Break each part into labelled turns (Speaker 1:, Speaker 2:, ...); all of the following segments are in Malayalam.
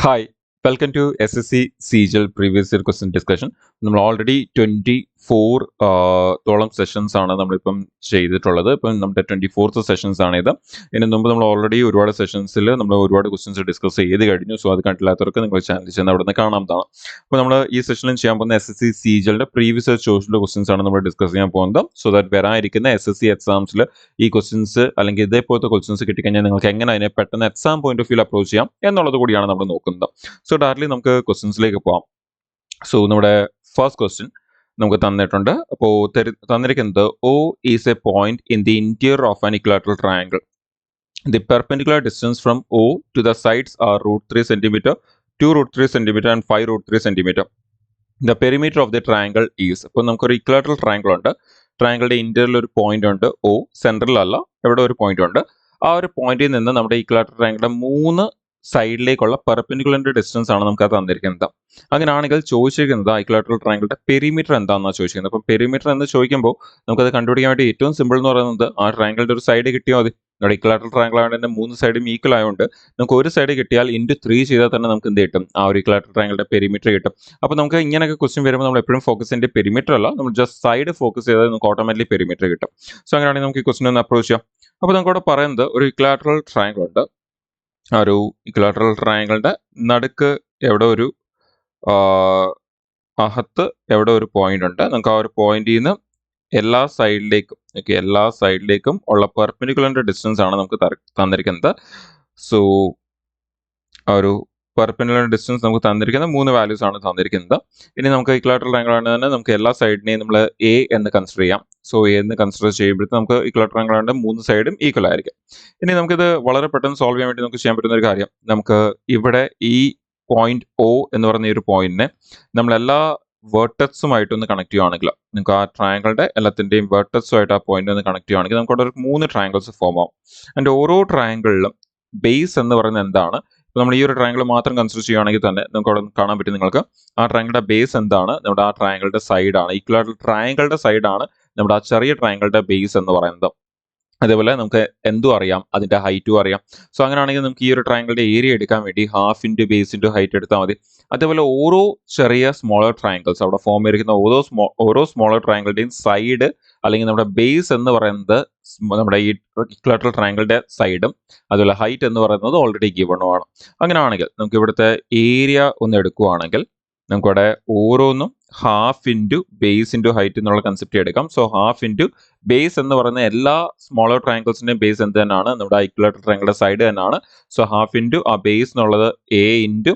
Speaker 1: Hi, welcome to SSC CGL previous year question discussion. നമ്മൾ ഓൾറെഡി 24 തോളം സെഷൻസ് ആണ് നമ്മളിപ്പം ചെയ്തിട്ടുള്ളത്. ഇപ്പം നമ്മുടെ 24th സെഷൻസ് ആണ് ഇത്. ഇതിന് മുമ്പ് നമ്മൾ ഓൾറെഡി ഒരുപാട് സെഷൻസിൽ നമ്മൾ ഒരുപാട് ക്വസ്റ്റ്യൻസ് ഡിസ്കസ് ചെയ്ത് കഴിഞ്ഞു. സോ അത് കണ്ടില്ലാത്തവർക്ക് നിങ്ങൾ ചാനൽ ചെന്ന് അവിടെ നിന്ന് കാണാവുന്നതാണ്. അപ്പോൾ നമ്മൾ ഈ സെഷനിൽ ചെയ്യാൻ പോകുന്ന SSC CGLന്റെ പ്രീവിയസ് ഇയർ ചോദിച്ചിട്ടുള്ള ക്വസ്റ്റ്യൻസ് ആണ് നമ്മൾ ഡിസ്കസ് ചെയ്യാൻ പോകുന്നത്. സോ ദാറ്റ് വരാനിരിക്കുന്ന SSC എക്സാംസിൽ ഈ ക്വസ്റ്റ്യൻസ് അല്ലെങ്കിൽ ഇതേപോലത്തെ ക്വസ്റ്റ്യൻസ് കിട്ടിക്കഴിഞ്ഞാൽ നിങ്ങൾക്ക് എങ്ങനെ അതിനെ പെട്ടെന്ന് exam point of view approach ചെയ്യാം എന്നുള്ളത് കൂടിയാണ് നമ്മൾ നോക്കുന്നത്. സോ ഡയറക്റ്റ്ലി നമുക്ക് ക്വസ്റ്റ്യൻസിലേക്ക് പോകാം. സോ നമ്മുടെ ഫസ്റ്റ് ക്വസ്റ്റ്യൻ നമുക്ക് തന്നിട്ടുണ്ട്. അപ്പോൾ തന്നിരിക്കുന്നത് O is a point in the interior of an equilateral triangle. The perpendicular distance from O to the sides are √3 centimetre, 2√3 centimetre and 5√3 centimetre. The perimeter of the triangle is. അപ്പോൾ നമുക്കൊരു ഇക്വലാറ്ററൽ ട്രയാങ്കിൾ ഉണ്ട്. ട്രയാങ്കിളുടെ ഇന്റീരിയറിൽ ഒരു പോയിന്റ് ഉണ്ട് O, സെൻട്രലല്ല, എവിടെ ഒരു പോയിന്റ് ഉണ്ട്. ആ ഒരു പോയിന്റിൽ നിന്ന് നമ്മുടെ ഇക്വലാറ്ററൽ ട്രയാങ്കിളുടെ 3 സൈഡിലേക്കുള്ള പെർപെൻഡിക്കുലറിന്റെ ഡിസ്റ്റൻസ് ആണ് നമുക്ക് അത് തന്നിരിക്കുന്നത്. അങ്ങനെയാണെങ്കിൽ ചോദിച്ചിരിക്കുന്നത് ഇക്വലാറ്ററൽ ട്രയാങ്കിളുടെ പെരിമീറ്റർ എന്താണെന്നാണ് ചോദിച്ചിരിക്കുന്നത്. അപ്പം പെരിമീറ്റർ എന്ന് ചോദിക്കുമ്പോൾ നമുക്കത് കണ്ടുപിടിക്കാൻ വേണ്ടി ഏറ്റവും സിമ്പിൾ എന്ന് പറയുന്നത് ആ ട്രയാങ്കിളുടെ ഒരു സൈഡ് കിട്ടിയാൽ മതി. നമ്മുടെ ഇക്വലാറ്ററൽ ട്രയാങ്കിൾ ആയതുകൊണ്ട് തന്നെ 3 സൈഡും ഈക്വൽ ആയതുകൊണ്ട് നമുക്ക് ഒരു സൈഡ് കിട്ടിയാൽ *3 ചെയ്താൽ തന്നെ നമുക്ക് എന്ത് കിട്ടും, ആ ഒരു ഇക്വലാറ്ററൽ ട്രയാങ്കിളുടെ പെരിമീറ്റർ കിട്ടും. അപ്പോൾ നമുക്ക് ഇങ്ങനെയൊക്കെ ക്വസ്റ്റ്യൻ വരുമ്പോൾ നമ്മൾ എപ്പോഴും ഫോക്കസ് ചെയ്യേണ്ട പെരിമീറ്റർ അല്ല, നമ്മൾ ജസ്റ്റ് സൈഡ് ഫോക്കസ് ചെയ്താൽ നമുക്ക് ഓട്ടോമാറ്റിക്കലി പെരിമീറ്റർ കിട്ടും. സോ അങ്ങനെയാണെങ്കിൽ നമുക്ക് ഈ ക്വസ്റ്റ്യൻ ഒന്ന് അപ്രോച്ച് ചെയ്യാം. അപ്പോൾ നമുക്ക് ഇവിടെ പറയുന്നത് ഒരു ഇക്വലാറ്ററൽ ട്രയാങ്കിൾ ഉണ്ട്. ആ ഒരു ഇക്വലാറ്ററൽ ട്രയാങ്കിളിന്റെ നടുക്ക് എവിടെ ഒരു അകത്ത് എവിടെ ഒരു പോയിന്റ് ഉണ്ട്. നമുക്ക് ആ ഒരു പോയിന്റിൽ നിന്ന് എല്ലാ സൈഡിലേക്കും ഉള്ള പെർപെൻഡിക്കുലറിന്റെ ഡിസ്റ്റൻസ് ആണ് നമുക്ക് തന്നിരിക്കുന്നത്. സോ ആ ഒരു പെർപെൻഡിക്കുലർ ഡിസ്റ്റൻസ് നമുക്ക് തന്നിരിക്കുന്നത് 3 വാല്യൂസ് ആണ് തന്നിരിക്കുന്നത്. ഇനി നമുക്ക് ഇക്വലാറ്ററൽ ട്രയാങ്കിൾ ആണ് തന്നെ നമുക്ക് എല്ലാ സൈഡിനെയും നമ്മൾ A എന്ന് കൺസിഡർ ചെയ്യാം. സോ A എന്ന് കൺസിഡർ ചെയ്യുമ്പോഴത്തേക്ക് നമുക്ക് ഇക്വലാറ്ററൽ ട്രയാങ്കിൾ ആണ് 3 സൈഡും ഈക്വൽ ആയിരിക്കും. ഇനി നമുക്കിത് വളരെ പെട്ടെന്ന് സോൾവ് ചെയ്യാൻ വേണ്ടി നമുക്ക് ചെയ്യാൻ പറ്റുന്ന ഒരു കാര്യം, നമുക്ക് ഇവിടെ ഈ പോയിന്റ് O എന്ന് പറയുന്ന ഈ ഒരു പോയിന്റിനെ നമ്മളെല്ലാ വേർട്ടക്സുമായിട്ടൊന്ന് കണക്ട് ചെയ്യുകയാണെങ്കിൽ, നമുക്ക് ആ ട്രയാങ്കിളുടെ എല്ലാത്തിൻ്റെയും വേർട്ടക്സുമായിട്ട് ആ പോയിന്റ് ഒന്ന് കണക്ട് ചെയ്യുകയാണെങ്കിൽ നമുക്ക് അവിടെ ഒരു 3 ട്രയാങ്കിൾസ് ഫോം ആവും. ആൻഡ് ഓരോ ട്രയാങ്കിളിലും ബേസ് എന്ന് പറയുന്നത് എന്താണ്, ഇപ്പോൾ നമ്മൾ ഈ ഒരു ട്രയാങ്കിൾ മാത്രം കൺസിഡർ ചെയ്യുകയാണെങ്കിൽ തന്നെ നമുക്ക് അവിടെ കാണാൻ പറ്റും നിങ്ങൾക്ക് ആ ട്രയാങ്കിളുടെ ബേസ് എന്താണ്, നമ്മുടെ ആ ട്രയാങ്കിളുടെ സൈഡാണ്, ഇക്വലാറ്ററൽ ട്രയാങ്കിളുടെ സൈഡാണ് നമ്മുടെ ആ ചെറിയ ട്രയാങ്കിളുടെ ബേസ് എന്ന് പറയുന്നത്. അതേപോലെ നമുക്ക് എന്തും അറിയാം, അതിന്റെ ഹൈറ്റും അറിയാം. സോ അങ്ങനെയാണെങ്കിൽ നമുക്ക് ഈ ഒരു ട്രയാങ്കിളുടെ ഏരിയ എടുക്കാൻ വേണ്ടി half into base into height എടുത്താൽ മതി. അതേപോലെ ഓരോ ചെറിയ സ്മോളർ ട്രയാങ്കിൾസ് അവിടെ ഫോം ചെയ്തിരിക്കുന്ന ഓരോ സ്മോളർ ട്രയാങ്കിളുടെയും സൈഡ് അല്ലെങ്കിൽ നമ്മുടെ ബേസ് എന്ന് പറയുന്നത് നമ്മുടെ ഈ ഇക്വലാറ്ററൽ ട്രയാങ്കിളുടെ സൈഡും അതുപോലെ ഹൈറ്റ് എന്ന് പറയുന്നത് ഓൾറെഡി ഗിവണുമാണ്. അങ്ങനെയാണെങ്കിൽ നമുക്ക് ഇവിടുത്തെ ഏരിയ ഒന്ന് എടുക്കുവാണെങ്കിൽ നമുക്കിവിടെ ഓരോന്നും half into base into height എന്നുള്ള കൺസെപ്റ്റ് എടുക്കാം. സോ ഹാഫ് ഇൻറ്റു ബേസ് എന്ന് പറയുന്ന എല്ലാ സ്മോളർ ട്രയാങ്കിൾസിന്റെയും ബേസ് എന്ത് തന്നെയാണ്, നമ്മുടെ ഇക്വലാറ്ററൽ ട്രയാങ്കിളുടെ സൈഡ് തന്നെയാണ്. സോ ഹാഫ് ഇൻറ്റു ആ ബേസ് എന്നുള്ളത് A ഇൻറ്റു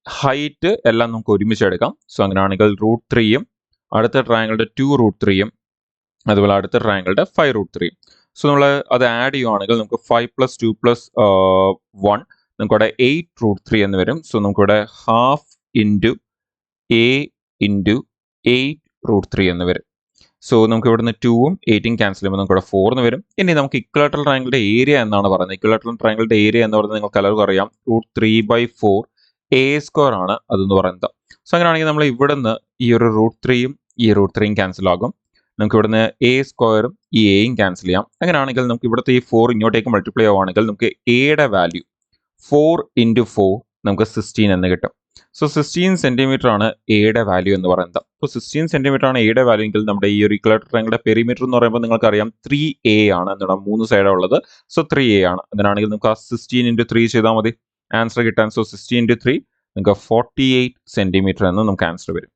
Speaker 1: ഹൈറ്റ് എല്ലാം നമുക്ക് ഒരുമിച്ച് എടുക്കാം. സോ അങ്ങനെയാണെങ്കിൽ √3യും അടുത്ത ട്രയാങ്കിളുടെ 2√3യും അതുപോലെ അടുത്ത ട്രയാങ്കിളുടെ 5√3. സോ നമ്മൾ അത് ആഡ് ചെയ്യുവാണെങ്കിൽ നമുക്ക് 5 + 2 + 1 നമുക്കിവിടെ 8√3 എന്ന് വരും. സോ നമുക്കിവിടെ ഹാഫ് ഇൻറ്റു A ഇൻറ്റു 8√3 എന്ന് വരും. സോ നമുക്ക് ഇവിടുന്ന് 2ഉം 8ഉം ക്യാൻസൽ ചെയ്യുമ്പോൾ നമുക്ക് ഇവിടെ 4 എന്ന് വരും. ഇനി നമുക്ക് ഇക്വലാറ്ററൽ ട്രയാങ്കിളുടെ ഏരിയ എന്നാണ് പറയുന്നത്. ഇക്വലാറ്ററൽ ട്രയാങ്കിളുടെ ഏരിയ എന്ന് പറയുന്നത് നിങ്ങൾക്ക് എല്ലാവർക്കും അറിയാം, √3/4 A² ആണ് അതെന്ന് പറയുന്നത്. സോ അങ്ങനെയാണെങ്കിൽ നമ്മൾ ഇവിടുന്ന് ഈ ഒരു √3യും ഈ √3യും ക്യാൻസൽ ആകും. നമുക്ക് ഇവിടുന്ന് A² ഈ Aയും ക്യാൻസൽ ചെയ്യാം. അങ്ങനെയാണെങ്കിൽ നമുക്ക് ഇവിടുത്തെ ഈ 4 ഇങ്ങോട്ടേക്ക് മൾട്ടിപ്ലൈ ആവുകയാണെങ്കിൽ നമുക്ക് Aയുടെ വാല്യൂ 4 × 4 നമുക്ക് 16 എന്ന് കിട്ടും. സോ 16 സെന്റിമീറ്റർ ആണ് Aയുടെ വാല്യൂ എന്ന് പറയുന്നത്. അപ്പോൾ 16 സെന്റിമീറ്റർ ആണ് Aയുടെ വാല്യൂ എങ്കിൽ നമ്മുടെ ഈ ഒരു ഇക്വലാറ്ററൽ ട്രയാങ്കിളുടെ പെരിമീറ്റർ എന്ന് പറയുമ്പോൾ നിങ്ങൾക്കറിയാം 3A ആണ് എന്നുള്ള 3 സൈഡാണ് ഉള്ളത്. സോ 3A ആണ്. അങ്ങനെയാണെങ്കിൽ നമുക്ക് ആ 16 × 3 ചെയ്താൽ മതി ആൻസർ കിട്ടാൻ. സോ 16 × 3 നമുക്ക് 48 സെന്റിമീറ്റർ എന്ന് നമുക്ക് ആൻസർ വരും.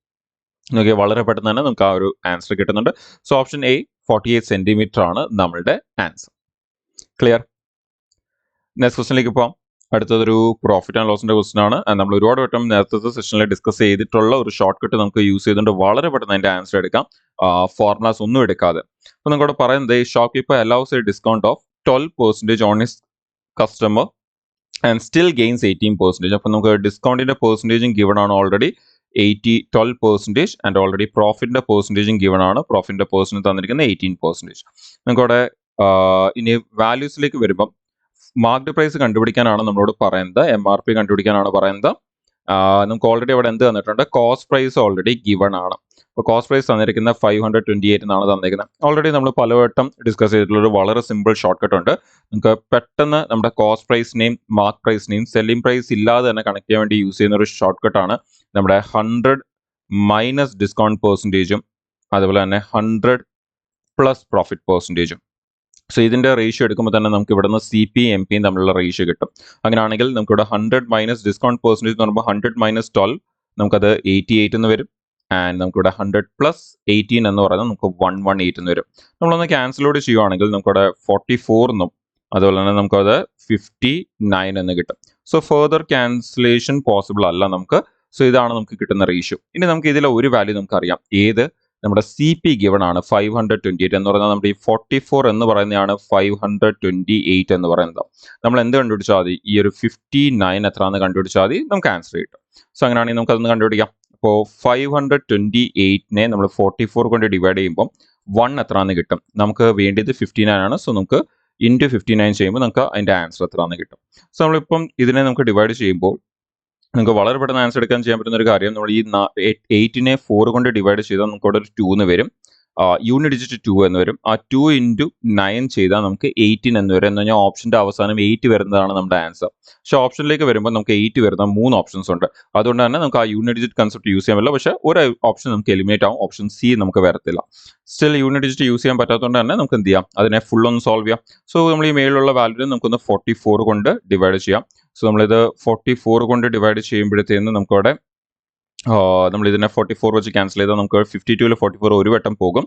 Speaker 1: ഓക്കെ, വളരെ പെട്ടെന്ന് തന്നെ നമുക്ക് ആ ഒരു ആൻസർ കിട്ടുന്നുണ്ട്. സോ ഓപ്ഷൻ A 48 സെന്റിമീറ്റർ ആണ് നമ്മളുടെ ആൻസർ. ക്ലിയർ? നെക്സ്റ്റ് ക്വസ്റ്റ്യനിലേക്ക് പോകാം. അടുത്തതൊരു പ്രോഫിറ്റ് ആൻഡ് ലോസിന്റെ ക്വസ്റ്റൻ ആണ്. നമ്മൾ ഒരുപാട് വട്ടം നേരത്തെ സെഷനിൽ ഡിസ്കസ് ചെയ്തിട്ടുള്ള ഒരു ഷോർട്ട് കട്ട് നമുക്ക് യൂസ് ചെയ്തുകൊണ്ട് വളരെ പെട്ടെന്ന് അതിന്റെ ആൻസർ എടുക്കാം, ഫോർമുലാസ് ഒന്നും എടുക്കാതെ. അപ്പോൾ നമുക്കവിടെ പറയുന്നത് ഈ shop keeper allows A discount of 12% on his customer and still gains 18%. അപ്പോൾ നമുക്ക് ഡിസ്കൗണ്ടിന്റെ പെർസെൻറ്റേജും ഗിവൺ ആണ് ഓൾറെഡി 12% ആൻഡ് ഓൾറെഡി പ്രോഫിറ്റിന്റെ പെർസെൻറ്റേജും ഗിവൺ ആണ്. പ്രോഫിറ്റിന്റെ പെർസെൻറ്റേജ് തന്നിരിക്കുന്നത് 18%. നമുക്കവിടെ ഇനി വാല്യൂസിലേക്ക് വരുമ്പം മാർക്കറ്റ് പ്രൈസ് കണ്ടുപിടിക്കാനാണ് നമ്മളോട് പറയുന്നത്, MRP കണ്ടുപിടിക്കാനാണ് പറയുന്നത്. നമുക്ക് ഓൾറെഡി അവിടെ എന്ത് തന്നിട്ടുണ്ട്, കോസ്റ്റ് പ്രൈസ് ഓൾറെഡി ഗിവൺ ആണ്. അപ്പോൾ കോസ്റ്റ് പ്രൈസ് തന്നിരിക്കുന്ന 528 എന്നാണ് തന്നിരിക്കുന്നത്. ഓൾറെഡി നമ്മൾ പലവട്ടം ഡിസ്കസ് ചെയ്തിട്ടുള്ള ഒരു വളരെ സിമ്പിൾ ഷോർട്ട് കട്ട് ഉണ്ട്. നമുക്ക് പെട്ടെന്ന് നമ്മുടെ കോസ്റ്റ് പ്രൈസിനെയും മാർക്ക് പ്രൈസിനെയും സെല്ലിംഗ് പ്രൈസ് ഇല്ലാതെ തന്നെ കണക്ട് ചെയ്യാൻ വേണ്ടി യൂസ് ചെയ്യുന്ന ഒരു ഷോർട്ട് കട്ടാണ് നമ്മുടെ 100 മൈനസ് ഡിസ്കൗണ്ട് പെർസെൻറ്റേജും അതുപോലെ തന്നെ 100 പ്ലസ് പ്രോഫിറ്റ് പെർസെൻറ്റേജും. സോ ഇതിൻ്റെ റേഷ്യോ എടുക്കുമ്പോൾ തന്നെ നമുക്ക് ഇവിടുന്ന് CP MP തമ്മിലുള്ള റേഷ്യോ കിട്ടും. അങ്ങനെയാണെങ്കിൽ നമുക്കിവിടെ 100 മൈനസ് ഡിസ്കൗണ്ട് പെർസെൻറ്റേജ് എന്ന് പറയുമ്പോൾ 100 മൈനസ് 12 നമുക്കത് 88 എന്ന് വരും. ആൻഡ് നമുക്കിവിടെ 100 പ്ലസ് 18 എന്ന് പറയുന്നത് നമുക്ക് 118 എന്ന് വരും. നമ്മളൊന്ന് ക്യാൻസലോട് ചെയ്യുവാണെങ്കിൽ നമുക്കിവിടെ 44 എന്നും അതുപോലെ തന്നെ നമുക്കത് 59 എന്ന് കിട്ടും. സോ ഫെർദർ ക്യാൻസലേഷൻ പോസിബിൾ അല്ല നമുക്ക്. സോ ഇതാണ് നമുക്ക് കിട്ടുന്ന റേഷ്യോ. ഇനി നമുക്ക് ഇതിലെ ഒരു വാല്യൂ നമുക്കറിയാം. ഏത്? നമ്മുടെ CP ഗിവൺ ആണ് 528 എന്ന് പറയുന്നത്. നമ്മുടെ ഈ 44 എന്ന് പറയുന്നതാണ് 528 എന്ന് പറയുന്നത്. നമ്മൾ എന്ത് കണ്ടുപിടിച്ചാൽ മതി? ഈ ഒരു 59 എത്രയാണെന്ന് കണ്ടുപിടിച്ചാൽ മതി, നമുക്ക് ആൻസർ കിട്ടും. സോ അങ്ങനെയാണെങ്കിൽ നമുക്ക് അതൊന്ന് കണ്ടുപിടിക്കാം. അപ്പോൾ 528നെ നമ്മൾ 44 കൊണ്ട് ഡിവൈഡ് ചെയ്യുമ്പോൾ 1 എത്രയാണെന്ന് കിട്ടും. നമുക്ക് വേണ്ടിയത് 59 ആണ്. സോ നമുക്ക് ഇൻറ്റു 59 ചെയ്യുമ്പോൾ നമുക്ക് അതിൻ്റെ ആൻസർ എത്രയാണെന്ന് കിട്ടും. സോ നമ്മളിപ്പം ഇതിനെ നമുക്ക് ഡിവൈഡ് ചെയ്യുമ്പോൾ നമുക്ക് വളരെ പെട്ടെന്ന് ആൻസർ എടുക്കാൻ ചെയ്യാൻ പറ്റുന്ന ഒരു കാര്യം, നമ്മൾ ഈ 8നെ 4 കൊണ്ട് ഡിവൈഡ് ചെയ്താൽ നമുക്ക് അവിടെ ഒരു 2 എന്ന് വരും. യൂണിറ്റ് ഡിജിറ്റ് 2 എന്ന് വരും. ആ 2 ഇൻറ്റു 9 ചെയ്താൽ നമുക്ക് 18 എന്ന് വരും. എന്ന് പറഞ്ഞാൽ ഓപ്ഷൻ്റെ അവസാനം 8 വരുന്നതാണ് നമ്മുടെ ആൻസർ. പക്ഷേ ഓപ്ഷനിലേക്ക് വരുമ്പോൾ നമുക്ക് 8 വരുന്ന 3 ഓപ്ഷൻസ് ഉണ്ട്. അതുകൊണ്ട് തന്നെ നമുക്ക് ആ യൂണിറ്റ് ഡിജിറ്റ് കൺസെപ്റ്റ് യൂസ് ചെയ്യാൻ പറ്റില്ല. പക്ഷേ ഒരു ഓപ്ഷൻ നമുക്ക് എലിമിനേറ്റ് ആവും. ഓപ്ഷൻ C നമുക്ക് വരത്തില്ല. സ്റ്റിൽ യൂണിറ്റ് ഡിജിറ്റ് യൂസ് ചെയ്യാൻ പറ്റാത്തതുകൊണ്ട് തന്നെ നമുക്ക് എന്ത് ചെയ്യാം? അതിനെ ഫുൾ ഒന്ന് സോൾവ് ചെയ്യാം. സോ നമ്മൾ ഈ മേളിലുള്ള വാല്യൂനെ നമുക്കൊന്ന് 44 കൊണ്ട് ഡിവൈഡ് ചെയ്യാം. സോ നമ്മളിത് 44 കൊണ്ട് ഡിവൈഡ് ചെയ്യുമ്പോഴത്തേന്ന് നമുക്കവിടെ നമ്മൾ ഇതിനെ 44 വെച്ച് ക്യാൻസൽ ചെയ്താൽ നമുക്ക് 52ൽ 44 ഒരു വട്ടം പോകും.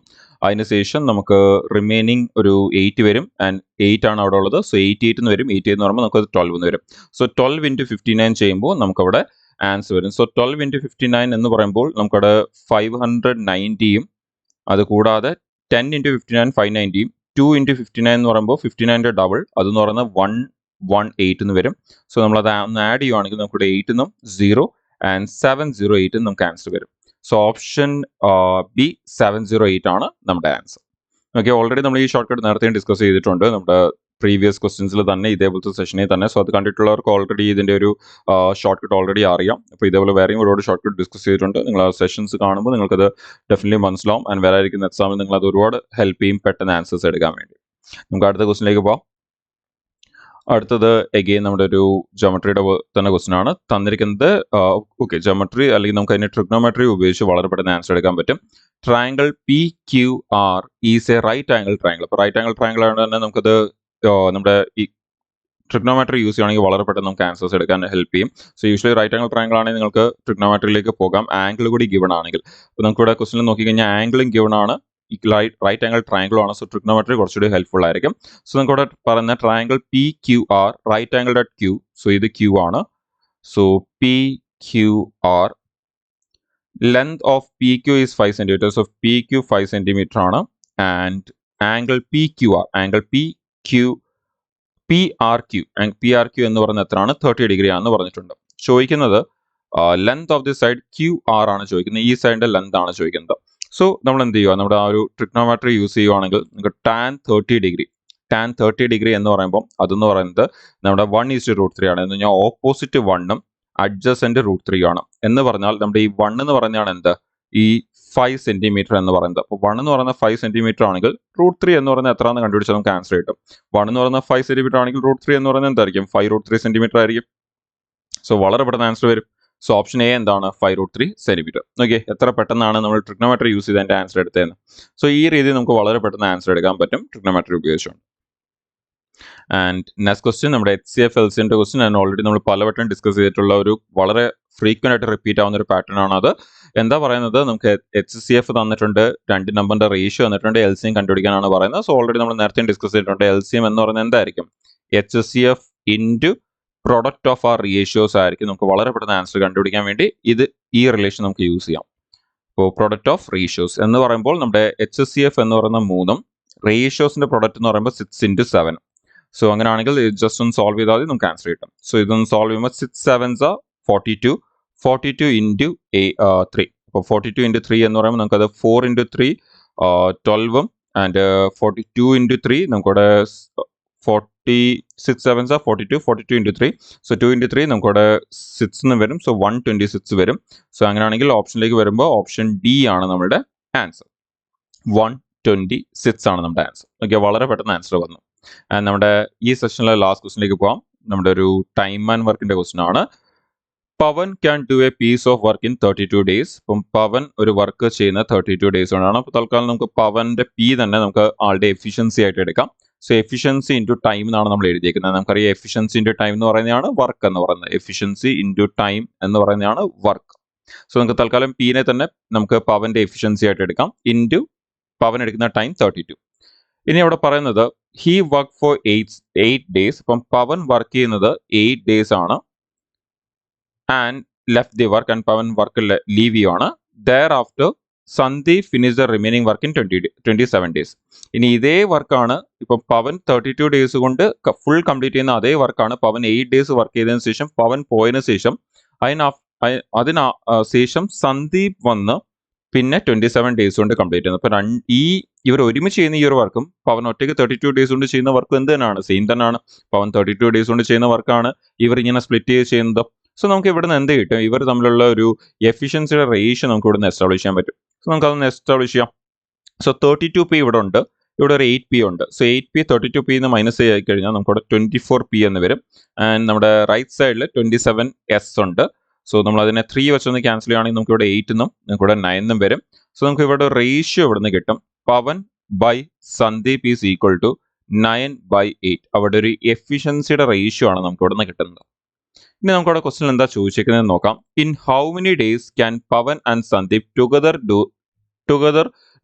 Speaker 1: അതിന് ശേഷം നമുക്ക് റിമൈനിങ് ഒരു 8 വരും. ആൻഡ് 8 ആണ് അവിടെ ഉള്ളത്. സോ 88 എന്ന് വരും. 88 എന്ന് പറയുമ്പോൾ നമുക്ക് 12 എന്ന് വരും. സോ 12 ഇൻറ്റു 59 ചെയ്യുമ്പോൾ നമുക്കവിടെ ആൻസർ വരും. സോ 12 ഇൻറ്റു 59 എന്ന് പറയുമ്പോൾ നമുക്കവിടെ 590യും അതുകൂടാതെ 10 ഇൻറ്റു 59 590യും 2 ഇൻറ്റു 59 എന്ന് പറയുമ്പോൾ 59ൻ്റെ ഡബിൾ അതെന്ന് പറയുന്നത് 118 എന്ന് വരും. സോ നമ്മളത് ഒന്ന് ആഡ് ചെയ്യുവാണെങ്കിൽ നമുക്കിവിടെ 8 എന്നും 0 ആൻഡ് 708 നമുക്ക് ആൻസർ വരും. സോ ഓപ്ഷൻ B 708 ആണ് നമ്മുടെ ആൻസർ. ഓക്കെ, ഓൾറെഡി നമ്മൾ ഈ ഷോർട്ട് കട്ട് നേരത്തെ ഡിസ്കസ് ചെയ്തിട്ടുണ്ട് നമ്മുടെ പ്രീവിയസ് ക്വസ്റ്റ്യൻസിൽ തന്നെ, ഇതേപോലത്തെ സെഷനിൽ തന്നെ. സോ അത് കണ്ടിട്ടുള്ളവർക്ക് ഓൾറെഡി ഇതിൻ്റെ ഒരു ഷോർട്ട് കട്ട് ഓൾറെഡി അറിയാം. അപ്പോൾ ഇതേപോലെ വേറെയും ഒരുപാട് ഷോർട്ട് കട്ട് ഡിസ്കസ് ചെയ്തിട്ടുണ്ട്. നിങ്ങൾ ആ സെഷൻസ് കാണുമ്പോൾ നിങ്ങൾക്കത് ഡെഫിനറ്റ്ലി മനസ്സിലാവും. ആൻഡ് വരായിരിക്കുന്ന എക്സാമിൽ നിങ്ങളത് ഒരുപാട് ഹെൽപ്പ് ചെയ്യും പെട്ടെന്ന് ആൻസേഴ്സ് എടുക്കാൻ വേണ്ടി. നമുക്ക് അടുത്ത ക്വസ്റ്റിനിലേക്ക് പോകാം. അടുത്തത് എഗെയിൻ നമ്മുടെ ഒരു ജോമെട്രിയുടെ തന്നെ ക്വസ്റ്റൻ ആണ് തന്നിരിക്കുന്നത്. ഓക്കെ, ജോമെട്രി അല്ലെങ്കിൽ നമുക്ക് അതിനെ ട്രിഗ്നോമെട്രി ഉപയോഗിച്ച് വളരെ പെട്ടെന്ന് ആൻസർ എടുക്കാൻ പറ്റും. Triangle PQR is a right angle triangle. അപ്പോൾ റൈറ്റ് ആംഗിൾ ട്രയാങ്കിൾ ആയതുകൊണ്ട് തന്നെ നമുക്കത് നമ്മുടെ ഈ ട്രിഗ്നോമെട്രി യൂസ് ചെയ്യുകയാണെങ്കിൽ വളരെ പെട്ടെന്ന് നമുക്ക് ആൻസേഴ്സ് എടുക്കാൻ ഹെൽപ്പ് ചെയ്യും. So usually right angle triangle ആണെങ്കിൽ നിങ്ങൾക്ക് ട്രിഗ്നോമെട്രിയിലേക്ക് പോകാം. ആംഗിൾ കൂടി ഗിവൺ ആണെങ്കിൽ, അപ്പോൾ നമുക്ക് ഇവിടെ ക്വസ്റ്റിനിൽ നോക്കിക്കഴിഞ്ഞാൽ ആംഗിളും ഗിവൺ ആണ്, റൈറ്റ് ആംഗിൾ ട്രയാങ്കിളും ആണ്. സോ ട്രിഗ്നോമെട്രി കുറച്ചുകൂടി ഹെൽപ്ഫുൾ ആയിരിക്കും. സോ നമുക്ക് ഇവിടെ പറയുന്ന triangle PQR right angle dot Q. So ഇത് Q ആണ്. So PQR length of PQ is 5 cm. So PQ 5 cm ആണ്. ആൻഡ് ആംഗിൾ PQR PRQ എന്ന് പറയുന്നത് എത്രയാണ്? 30 ഡിഗ്രി ആണെന്ന് പറഞ്ഞിട്ടുണ്ട്. ചോദിക്കുന്നത് length of the side QR ആണ് ചോദിക്കുന്നത്. ഈ സൈഡിന്റെ ലെങ്ത് ആണ് ചോദിക്കുന്നത്. സോ നമ്മൾ എന്ത് ചെയ്യുക? നമ്മുടെ ആ ഒരു ട്രിഗ്നോമെട്രി യൂസ് ചെയ്യുവാണെങ്കിൽ നമുക്ക് tan 30 ഡിഗ്രി എന്ന് പറയുമ്പോൾ അതെന്ന് പറയുന്നത് നമ്മുടെ 1:√3 ആണ്. എന്ന് പറഞ്ഞാൽ ഓപ്പോസിറ്റ് 1ഉം അഡ്ജസന്റ് √3 ആണ്. എന്ന് പറഞ്ഞാൽ നമ്മുടെ ഈ 1 എന്ന് പറഞ്ഞാണ് എന്ത്? ഈ 5 സെന്റിമീറ്റർ എന്ന് പറയുന്നത്. അപ്പോൾ 1 എന്ന് പറയുന്നത് 5 സെന്റിമീറ്റർ ആണെങ്കിൽ √3 എന്ന് പറയുന്നത് എത്രയാണെന്ന് കണ്ടുപിടിച്ചാൽ നമുക്ക് ആൻസർ കിട്ടും. 1 എന്ന് പറയുന്നത് 5 സെന്റിമീറ്റർ ആണെങ്കിൽ √3 എന്ന് പറയുന്നത് എന്തായിരിക്കും? 5√3 സെന്റിമീറ്റർ ആയിരിക്കും. സോ വളരെ പെട്ടെന്ന് ആൻസർ വരും. സോ ഓപ്ഷൻ എ എന്താണ്? 5√3 സെന്റിമീറ്റർ. ഓക്കെ, എത്ര പെട്ടെന്നാണ് നമ്മൾ ട്രിഗ്നോമെട്രി യൂസ് ചെയ്ത് അതിൻ്റെ ആൻസർ എടുത്തതെന്ന്. സോ ഈ രീതിയിൽ നമുക്ക് വളരെ പെട്ടെന്ന് ആൻസർ എടുക്കാൻ പറ്റും ട്രിഗ്നോമെട്രി ഉപയോഗിച്ചുകൊണ്ട്. ആൻഡ് നെക്സ്റ്റ് ക്വസ്റ്റ്യൻ നമ്മുടെ HCF LCMന്റെ ക്വസ്റ്റ്യൻ. ഞാൻ ഓൾറെഡി നമ്മൾ പലവട്ടം ഡിസ്കസ് ചെയ്തിട്ടുള്ള ഒരു വളരെ ഫ്രീക്വന്റ് ആയിട്ട് റിപ്പീറ്റ് ആവുന്ന ഒരു പാറ്റേൺ ആണ് അത്. എന്താ പറയുന്നത്? നമുക്ക് HCF തന്നിട്ടുണ്ട്, 2 നമ്പറിന്റെ റേഷ്യോ തന്നിട്ടുണ്ട്, LCM കണ്ടുപിടിക്കാനാണ് പറയുന്നത്. സോ ഓൾറെഡി നമ്മൾ നേരത്തെ ഡിസ്കസ് ചെയ്തിട്ടുണ്ട്. LCM എന്ന് പറയുന്നത് എന്തായിരിക്കും? HCF into product of our ratios ആയിരിക്കും. നമുക്ക് വളരെ പെട്ടെന്ന് ആൻസർ കണ്ടുപിടിക്കാൻ വേണ്ടി ഈ റിലേഷൻ നമുക്ക് യൂസ് ചെയ്യാം. അപ്പോൾ പ്രൊഡക്റ്റ് ഓഫ് റേഷ്യോസ് എന്ന് പറയുമ്പോൾ നമ്മുടെ HCF എന്ന് പറയുന്ന 3ഉം റേഷ്യോസിന്റെ പ്രൊഡക്റ്റ് എന്ന് പറയുമ്പോൾ 6 ഇൻറ്റു 7. സോ അങ്ങനെയാണെങ്കിൽ ജസ്റ്റ് ഒന്ന് സോൾവ് ചെയ്താൽ മതി, നമുക്ക് ആൻസർ കിട്ടും. സോ ഇതൊന്ന് സോൾവ് ചെയ്യുമ്പോൾ 6 7s 42 ഇൻറ്റു 3. അപ്പോൾ 42 ഇൻറ്റു 3 എന്ന് പറയുമ്പോൾ നമുക്കത് 4 ഇൻറ്റു 3 12ഉം ആൻഡ് 42 ഇൻറ്റു 3 നമുക്കവിടെ six sevens R 42, 42 into 3. So 2 into 3 നമുക്കവിടെ 6 എന്ന് വരും. സോ 126 വരും. സോ അങ്ങനെയാണെങ്കിൽ ഓപ്ഷനിലേക്ക് വരുമ്പോൾ ഓപ്ഷൻ ഡി ആണ് നമ്മുടെ ആൻസർ. 126 ആണ് നമ്മുടെ ആൻസർ. ഓക്കെ, വളരെ പെട്ടെന്ന് ആൻസർ വന്നു. ആൻഡ് നമ്മുടെ ഈ സെഷനിലെ ലാസ്റ്റ് ക്വസ്റ്റിലേക്ക് പോകാം. നമ്മുടെ ഒരു ടൈം ആൻഡ് വർക്കിന്റെ ക്വസ്റ്റൻ ആണ്. Pavan can do a piece of work in 32 days. ഇപ്പം പവൻ ഒരു വർക്ക് ചെയ്യുന്ന 32 days കൊണ്ടാണ്. അപ്പോൾ തൽക്കാലം നമുക്ക് പവന്റെ പി തന്നെ നമുക്ക് ആളുടെ എഫിഷ്യൻസി ആയിട്ട് എടുക്കാം. സോ എഫിഷ്യൻസി ഇൻറ്റു ടൈം എന്നാണ് നമ്മൾ എഴുതിയിരിക്കുന്നത്. നമുക്കറിയാം എഫിഷ്യൻസി ഇൻറ്റു ടൈം എന്ന് പറയുന്നതാണ് വർക്ക് എന്ന് പറയുന്നത്. എഫിഷ്യൻസി ഇൻറ്റു ടൈം എന്ന് പറയുന്നതാണ് വർക്ക്. സോ നമുക്ക് തൽക്കാലം പീനെ തന്നെ നമുക്ക് പവന്റെ എഫിഷ്യൻസി ആയിട്ട് എടുക്കാം. ഇൻറ്റു പവൻ എടുക്കുന്ന ടൈം 32. ഇനി അവിടെ പറയുന്നത് ഹി വർക്ക് ഫോർ 8 days. ഇപ്പം പവൻ വർക്ക് ചെയ്യുന്നത് 8 days ആണ്. And left the work and Pavan work leave ചെയ്യുവാണ്. Thereafter Sandeep finish the remaining work in 27 days. ഇനി ഇതേ വർക്കാണ് ഇപ്പം പവൻ 32 days കൊണ്ട് ഫുൾ കംപ്ലീറ്റ് ചെയ്യുന്ന അതേ വർക്കാണ് പവൻ 8 days വർക്ക് ചെയ്തതിനു ശേഷം പവൻ പോയതിനു ശേഷം അതിന് ശേഷം സന്ദീപ് വന്ന് പിന്നെ 27 days കൊണ്ട് കംപ്ലീറ്റ് ചെയ്യുന്നത്. അപ്പൊ ഇവർ ഒരുമിച്ച് ചെയ്യുന്ന ഈ ഒരു വർക്കും പവൻ ഒറ്റയ്ക്ക് 32 days കൊണ്ട് ചെയ്യുന്ന വർക്കും എന്ത് തന്നെയാണ്? സെയിം തന്നെയാണ്. പവൻ 32 days കൊണ്ട് ചെയ്യുന്ന വർക്കാണ് ഇവർ ഇങ്ങനെ സ്പ്ലിറ്റ് ചെയ്ത് ചെയ്യുന്നത്. സോ നമുക്ക് ഇവിടെ നിന്ന് എന്ത് കിട്ടും? ഇവർ തമ്മിലുള്ള ഒരു എഫിഷ്യൻസിയുടെ റേഷ്യോ നമുക്ക് ഇവിടെ നിന്ന് എസ്റ്റാബ്ലിഷ് ചെയ്യാൻ പറ്റും. സോ നമുക്ക് അതൊന്ന് എസ്റ്റാബ്ലിഷ് ചെയ്യാം. സോ 32p ഇവിടെ ഉണ്ട്, ഇവിടെ ഒരു 8p ഉണ്ട്. സോ 8p 32p എന്ന് മൈനസ് ചെയ്ത് കഴിഞ്ഞാൽ നമുക്കിവിടെ 24p എന്ന് വരും. ആൻഡ് നമ്മുടെ റൈറ്റ് സൈഡിൽ 27s ഉണ്ട്. സോ നമ്മൾ അതിനെ 3 വെച്ചൊന്ന് ക്യാൻസൽ ചെയ്യുകയാണെങ്കിൽ നമുക്ക് ഇവിടെ 8 എന്നും നമുക്ക് ഇവിടെ 9 എന്നും വരും. സോ നമുക്ക് ഇവിടെ റേഷ്യോ ഇവിടെ നിന്ന് കിട്ടും. Pavan by Sandeep is equal to 9/8. അവിടെ ഒരു എഫിഷ്യൻസിയുടെ റേഷ്യോ ആണ് നമുക്ക് ഇവിടെ നിന്ന് കിട്ടുന്നത്. ഇനി നമുക്ക് അവിടെ ക്വസ്റ്റൻ എന്താ ചോദിച്ചേക്കുന്നത് നോക്കാം. In how many days can Pavan and Sandeep together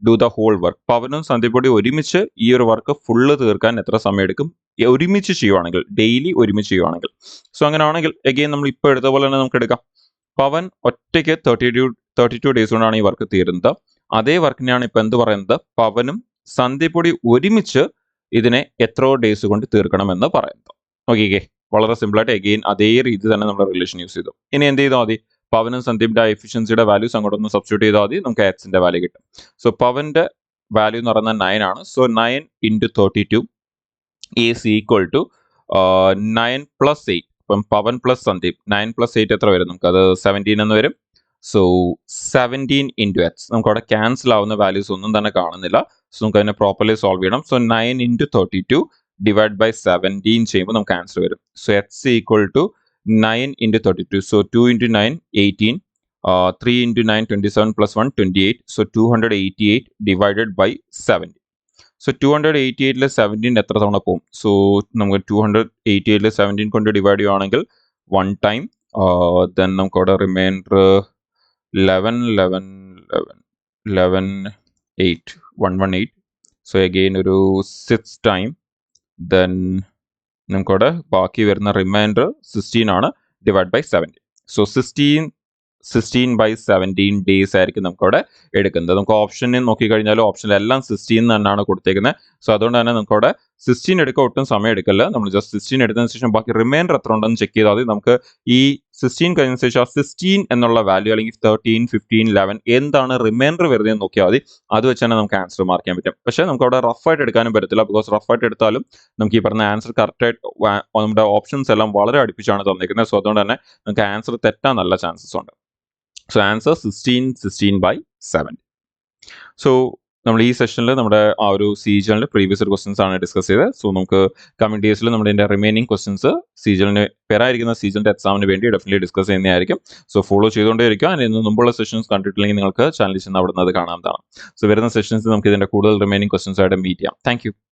Speaker 1: do the whole work? പവനും സന്ദീപ് കൂടി ഒരുമിച്ച് ഈ ഒരു വർക്ക് ഫുള്ള് തീർക്കാൻ എത്ര സമയം എടുക്കും? ഒരുമിച്ച് ചെയ്യുവാണെങ്കിൽ, ഡെയിലി ഒരുമിച്ച് ചെയ്യുവാണെങ്കിൽ. സോ അങ്ങനെ ആണെങ്കിൽ എഗെയിൻ നമ്മൾ ഇപ്പോൾ എടുത്ത പോലെ തന്നെ നമുക്ക് എടുക്കാം. പവൻ ഒറ്റയ്ക്ക് 32 days കൊണ്ടാണ് ഈ വർക്ക് തീരുന്നത്. അതേ വർക്കിനെയാണ് ഇപ്പൊ എന്ത് പറയുന്നത്? പവനും സന്ദീപ് കൂടി ഒരുമിച്ച് ഇതിനെ എത്രയോ ഡേയ്സ് കൊണ്ട് തീർക്കണമെന്ന് പറയുന്നത്. ഓക്കെ, വളരെ സിമ്പിൾ ആയിട്ട് എഗെയിൻ അതേ രീതി തന്നെ നമ്മൾ റിലേഷൻ യൂസ് ചെയ്തു. ഇനി എന്ത് ചെയ്താൽ മതി? പവനും സന്ദീപിന്റെ എഫിഷ്യൻസിയുടെ വാല്യൂസ് അങ്ങോട്ടൊന്ന് സബ്സ്റ്റിറ്റ്യൂട്ട് ചെയ്താൽ മതി, നമുക്ക് എക്സിന്റെ വാല്യൂ കിട്ടും. സോ പവന്റെ വാല്യൂ എന്ന് പറയുന്നത് 9 ആണ്. So 9 into 32 is equal to 9 + 8. ഇപ്പം പവൻ പ്ലസ് സന്ദീപ് 9 + 8 എത്ര വരും? നമുക്കത് 17 എന്ന് വരും. So 17 into x. നമുക്ക് അവിടെ ക്യാൻസൽ ആവുന്ന വാല്യൂസ് ഒന്നും തന്നെ കാണുന്നില്ല. സോ നമുക്ക് അതിനെ പ്രോപ്പർലി സോൾവ് ചെയ്യണം. സോ 9 into 32 ഡിവൈഡ് ബൈ 17 ചെയ്യുമ്പോൾ നമുക്ക് ആൻസർ വരും. So x equal to 9 into 32. So 2 into 9 18, 3 into 9 27 plus 1 28. So 288 divided by 70. So 288 17 എത്ര തവണ പോകും? സോ നമുക്ക് 288 17 കൊണ്ട് ഡിവൈഡ് ചെയ്യുകയാണെങ്കിൽ 1 ടൈം. ദെൻ നമുക്ക് അവിടെ റിമൈൻഡർ 118. സോ അഗെയിൻ ഒരു 6 ടൈം. ദെൻ നമുക്കവിടെ ബാക്കി വരുന്ന റിമൈൻഡർ 16 ആണ്, ഡിവൈഡ് ബൈ 70. സോ 16/17 ഡേയ്സ് ആയിരിക്കും നമുക്കവിടെ എടുക്കുന്നത്. നമുക്ക് ഓപ്ഷനിൽ നോക്കിക്കഴിഞ്ഞാൽ ഓപ്ഷനിലെല്ലാം 16 തന്നെയാണ് കൊടുത്തേക്കുന്നത്. സോ അതുകൊണ്ട് തന്നെ നമുക്കവിടെ 16 എടുക്കാൻ ഒട്ടും സമയം എടുക്കല്ല. നമ്മൾ ജസ്റ്റ് 16 എടുത്തതിന് ശേഷം ബാക്കി റിമൈൻഡർ എത്ര ഉണ്ടെന്ന് ചെക്ക് ചെയ്താൽ മതി. നമുക്ക് ഈ 16 കഴിഞ്ഞ ശേഷം ആ 16 എന്നുള്ള വാല്യൂ അല്ലെങ്കിൽ 13, 15, 11 എന്താണ് റിമൈൻഡർ വരുന്നതെന്ന് നോക്കിയാൽ മതി. അത് വെച്ച് തന്നെ നമുക്ക് ആൻസർ മാർക്ക് ചെയ്യാൻ പറ്റും. പക്ഷേ നമുക്ക് അവിടെ റഫായിട്ട് എടുക്കാനും പറ്റത്തില്ല. ബിക്കോസ് റഫായിട്ട് എടുത്താലും നമുക്ക് ഈ പറഞ്ഞ ആൻസർ കറക്റ്റായിട്ട് നമ്മുടെ ഓപ്ഷൻസ് എല്ലാം വളരെ അടുപ്പിച്ചാണ് തന്നിരിക്കുന്നത്. സോ അതുകൊണ്ട് തന്നെ നമുക്ക് ആൻസർ തെറ്റാൻ നല്ല ചാൻസസ് ഉണ്ട്. So answer 16/17. സോ നമ്മൾ ഈ സെഷനിൽ നമ്മുടെ ആ ഒരു സീജണിൽ പ്രീവിയസ് ക്വസ്റ്റൻസ് ആണ് ഡിസ്കസ് ചെയ്തത്. സോ നമുക്ക് കമ്മിങ് ഡേയ്സിൽ നമ്മുടെ റിമൈനിങ് ക്വസ്റ്റൻസ് സീജണിന് പേരായിരിക്കുന്ന സീജണിന്റെ എക്സാമിന് വേണ്ടി ഡെഫിനറ്റ്ലി ഡിസ്കസ് ചെയ്യുന്നതായിരിക്കും. സോ ഫോളോ ചെയ്തുകൊണ്ടേയിരിക്കും. അതിന് മുമ്പുള്ള സെഷൻസ് കണ്ടിട്ടില്ലെങ്കിൽ നിങ്ങൾക്ക് ചാനലിൽ ചെന്ന് അവിടെ നിന്ന് അത് കാണാവുന്നതാണ്. സോ വരുന്ന സെഷൻസ് നമുക്ക് ഇതിന്റെ കൂടുതൽ റിമൈനിങ് ക്വസ്റ്റൻസ് ആയിട്ട് മീറ്റ് ചെയ്യാം. Thank you.